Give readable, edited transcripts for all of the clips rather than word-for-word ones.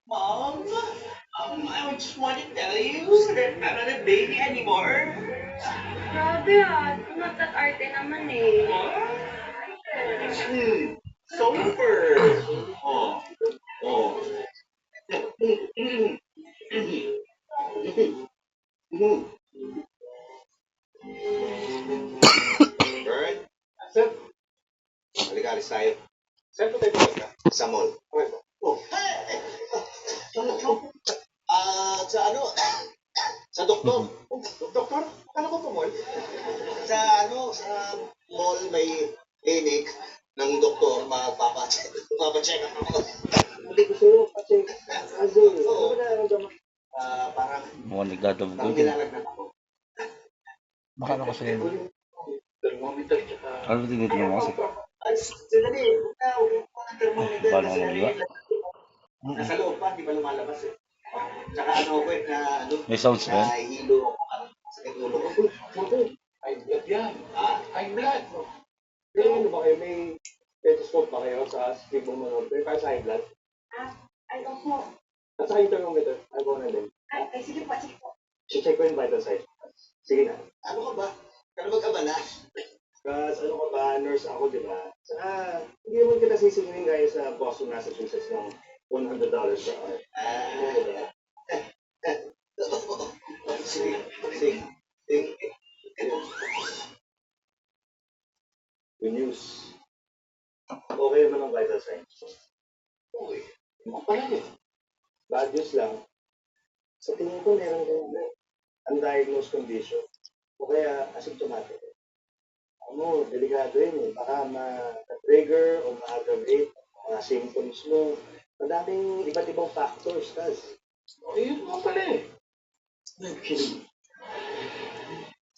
Mom, I just want to tell you that I'm not a baby anymore. Grabe not that arte naman eh. Hmm, super. Oh, oh. Alright. Sir, halika, alis tayo. Saan po tayo pupunta? Sa mall. Okay po. Oh. Sa ano? Sa doktor. Oh, doktor? Ano ko po mall? Sa sa mall may clinic ng doktor magpapacheck up ako. Hindi ko sa'yo kasi kasi ano ba nararamdaman? Parang Mukhang nagdadabog parang din. nilalagnat ako. Baka ano kasi yun. Thermometer tsaka... Ano ba tinitingnan mo kasi? Ay, sandali. Huwag mo ng thermometer Paano kasi ka ano mag-iwa? yun. Nasa loob pa, di ba lumalabas eh. Tsaka ano ko na ano, May sounds ba? nahihilo ako. Sakit ulo ko. Ako, high blood yan. High blood. May ano ba kayo? May stethoscope ba kayo sa stigma mo nun? May para sa high blood? Ay, opo. At saka yung thermometer, ano na din? Ay, sige po, sige po. Check ko yung vital signs. Sige na. Ano ka ba? Ano mag-abala? Kasi ano ka ba, nurse ako, di ba? Saka, hindi naman kita sisingilin gaya sa Boston, Massachusetts ng $100 per hour. Sige, sige, sige. Good news. Okay naman ang vital signs. Okay. Ano pa lang eh. Bad news lang. Sa tingin ko, meron kang undiagnosed condition. O kaya asymptomatic. Ano, delikado yun eh. Baka ma-trigger o ma-aggravate ang mga symptoms mo. Madaming iba't ibang factors, Taz. O, yun nga pala eh.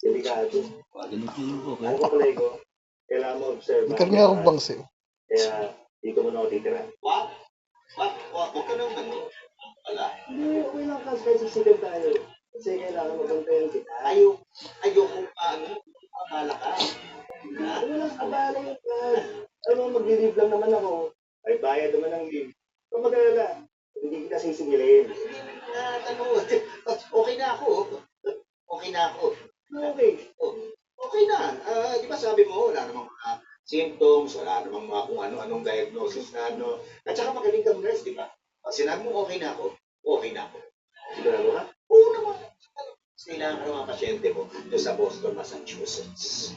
Delikado. Ganun po, Ano okay? ka pala, Ego? Kailangan mo observe. May karmi akong bangsi. Kaya dito mo na ako titira. What? Huwag ka nang wala. Hindi, okay lang kasi kahit sisigan tayo. Kasi kailangan mabantayan kita. Ayoko akala ka. Walang abala yung plan. Alam mo, mag-leave lang naman ako. Ay, bayad naman ang leave. Kung mag-alala, hindi kita sisingilin. Okay na ako. Okay na ako. Okay. Oh, okay na. Di ba sabi mo, wala namang mga symptoms, wala namang mga kung ano-anong diagnosis na ano. At saka magaling kang nurse, di ba? Pag sinabi mo okay na ako, okay na ako. Sigurado ka? Oo naman. Kailangan ka ng mga pasyente mo doon sa Boston, Massachusetts.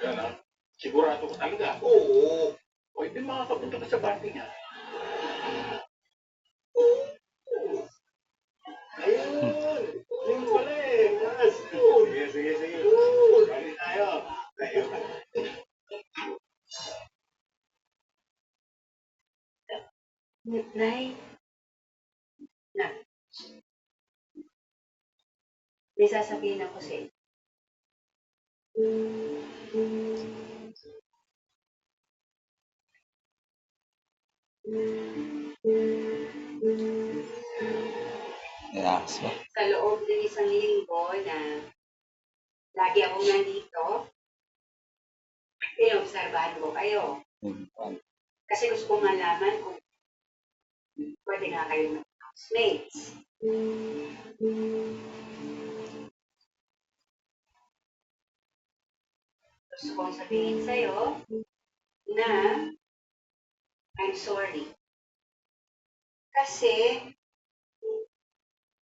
Yan. Sigurado ko talaga. Oo. O hindi makakapunta ka sa party niya. Ayun! Ayun pala eh. Mas. Sige, sige, sige. Party tayo. Tayo. Nay, na, may sasabihin ako sa inyo. Relax ba? Sa loob ng isang linggo na lagi akong nandito, pinobserbahan ko kayo. Kasi gusto kong malaman kung pwede nga kayo mag-housemates. Gusto kong sabihin sa'yo na I'm sorry. Kasi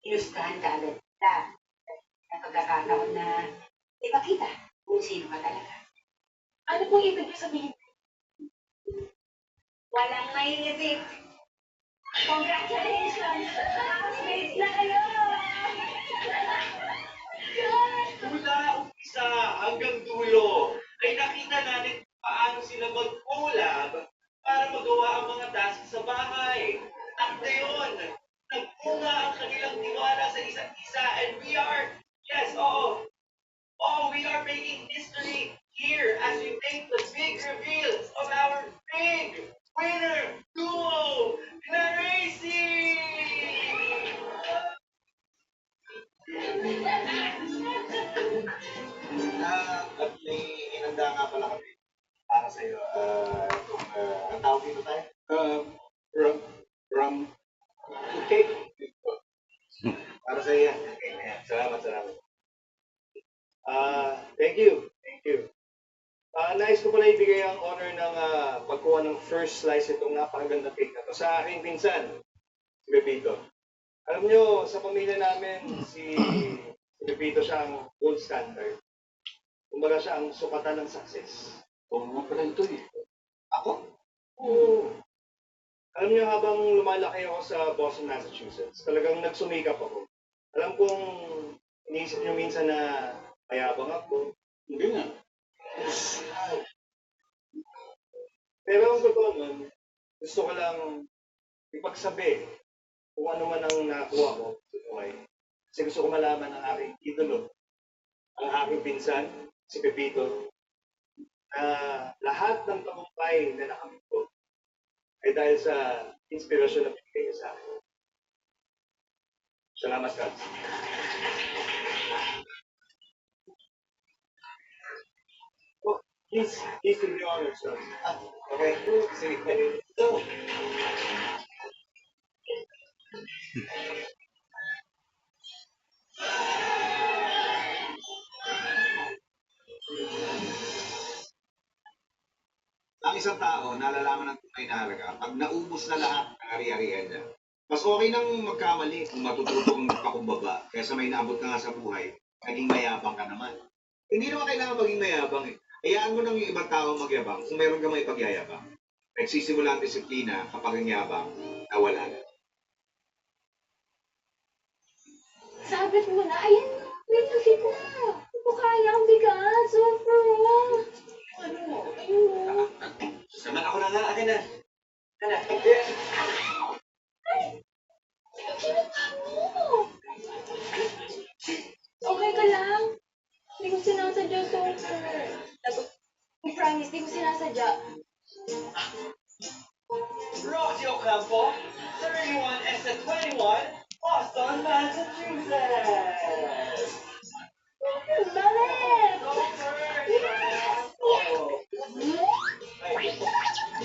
inustahan ka agad kita. Ang pagkakataon na ipakita kung sino ka talaga. Ano pong ibig niyo sabihin? Walang maiisip. Congratulations! Housemates na kayo! Mula umpisa hanggang dulo ay nakita natin paano sila mag-collab para magawa ang mga tasks sa bahay. At ngayon, nagbunga ang kanilang tiwala sa isa't isa and we are, yes, we are making history here as we make the big reveal of our big winner duo, Claracy! At may inanda nga pala kami para sa iyo. Ang tawag dito tayo? Ram, ram, Masaya. Salamat, salamat. Thank you. Thank you. Nais ko pala ibigay ang honor ng pagkuha ng first slice itong napakaganda cake na to sa aking pinsan, si Pepito. Alam nyo, sa pamilya namin, si Pepito siya ang gold standard. Kumbaga siya ang sukatan ng success. Oo nga pala ito eh. Ako? Oo. Alam niyo, habang lumalaki ako sa Boston, Massachusetts, talagang nagsumikap ako. Alam kong iniisip niyo minsan na mayabang ako. Hindi nga. Pero ang totoo nun, gusto ko lang ipagsabi kung ano man ang nakuha ko sa buhay. Kasi gusto ko malaman ang aking idolo, ang aking pinsan, si Pepito, na lahat ng tagumpay na nakamit ko ay dahil sa inspirasyon na binigay niya sa akin. Salamat, Kats. Oh, he's in the honor, sir. Okay. Sige. So, Ang isang tao, nalalaman ng tunay na halaga pag naubos na lahat ng ari-arian niya. Mas okay nang magkamali kung matututong magpakumbaba kaysa may naabot ka nga sa buhay, naging mayabang ka naman. Hindi naman kailangan maging mayabang eh. Hayaan mo nang yung ibang tao magyabang kung meron ka may pagyayabang. Nagsisimula ang disiplina kapag ang yabang nawala na. Sabit mo na. Ayan na. May lagit na. Hindi ko kaya ang bigat. Super. Ano? Ayun. saman ako na nga. Akin na. Kana. Kinuha mo. Okay ka lang? Hindi ko sinasadya, Super. I promise, hindi ko sinasadya. Rosie Ocampo, 31 and 21, Boston, Massachusetts. Balik! Go first! Yes!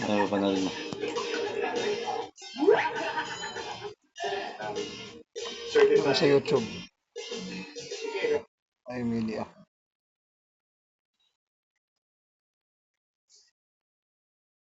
Ano pa na rin mo? Ito sa Certified. YouTube. Sige. Ay, Emilia.